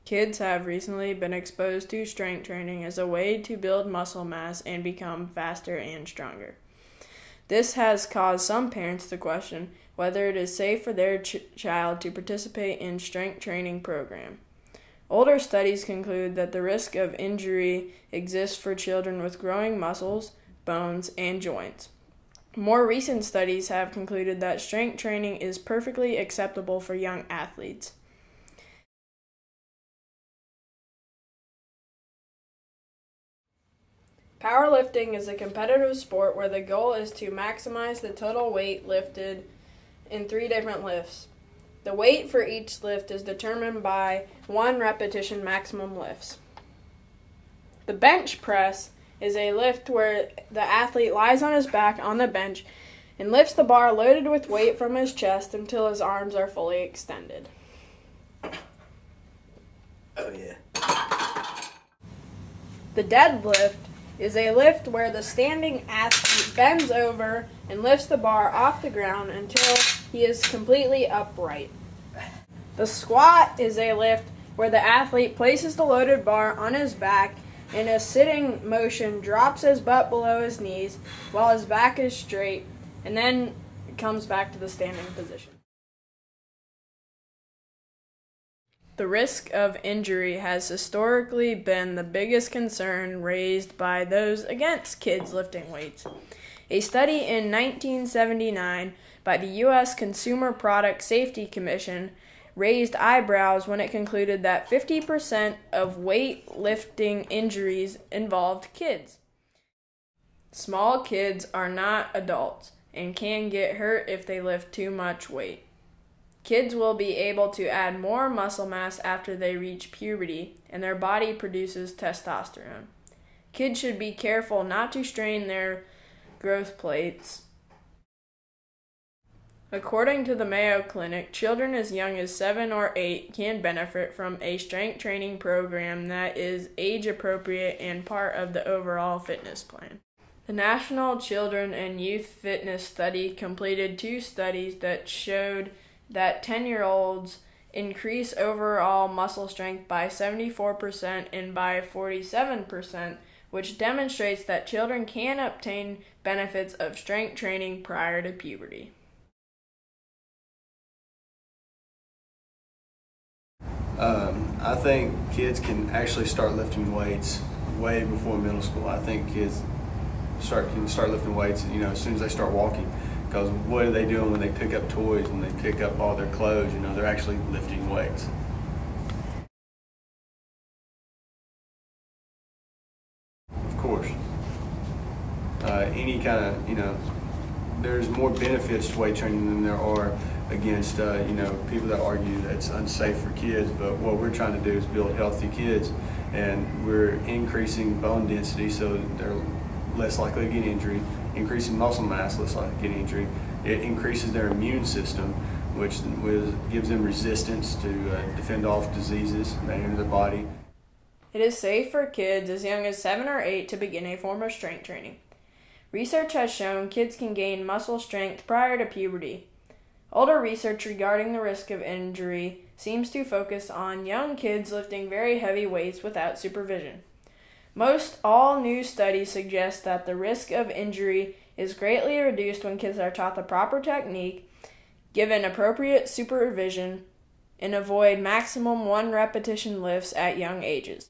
Kids have recently been exposed to strength training as a way to build muscle mass and become faster and stronger. This has caused some parents to question whether it is safe for their child to participate in strength training program. Older studies conclude that the risk of injury exists for children with growing muscles, bones, and joints. More recent studies have concluded that strength training is perfectly acceptable for young athletes. Powerlifting is a competitive sport where the goal is to maximize the total weight lifted in 3 different lifts. The weight for each lift is determined by 1 repetition maximum lifts. The bench press is a lift where the athlete lies on his back on the bench and lifts the bar loaded with weight from his chest until his arms are fully extended. Oh yeah. The deadlift is a lift where the standing athlete bends over and lifts the bar off the ground until he is completely upright. The squat is a lift where the athlete places the loaded bar on his back in a sitting motion, drops his butt below his knees while his back is straight, and then comes back to the standing position. The risk of injury has historically been the biggest concern raised by those against kids lifting weights. A study in 1979 by the U.S. Consumer Product Safety Commission raised eyebrows when it concluded that 50% of weightlifting injuries involved kids. Small kids are not adults and can get hurt if they lift too much weight. Kids will be able to add more muscle mass after they reach puberty, and their body produces testosterone. Kids should be careful not to strain their growth plates. According to the Mayo Clinic, children as young as 7 or 8 can benefit from a strength training program that is age-appropriate and part of the overall fitness plan. The National Children and Youth Fitness Study completed 2 studies that showed that 10-year-olds increase overall muscle strength by 74% and by 47%, which demonstrates that children can obtain benefits of strength training prior to puberty. I think kids can actually start lifting weights way before middle school. I think kids can start lifting weights, as soon as they start walking. Because what are they doing when they pick up toys, when they pick up all their clothes? They're actually lifting weights. Of course. Any kind of, there's more benefits to weight training than there are against, people that argue that it's unsafe for kids. But what we're trying to do is build healthy kids, and we're increasing bone density so they're less likely to get injury, increasing muscle mass, less likely to get injury. It increases their immune system, which gives them resistance to defend off diseases that enter their body. It is safe for kids as young as 7 or 8 to begin a form of strength training. Research has shown kids can gain muscle strength prior to puberty. Older research regarding the risk of injury seems to focus on young kids lifting very heavy weights without supervision. Most all new studies suggest that the risk of injury is greatly reduced when kids are taught the proper technique, given appropriate supervision, and avoid maximum 1 repetition lifts at young ages.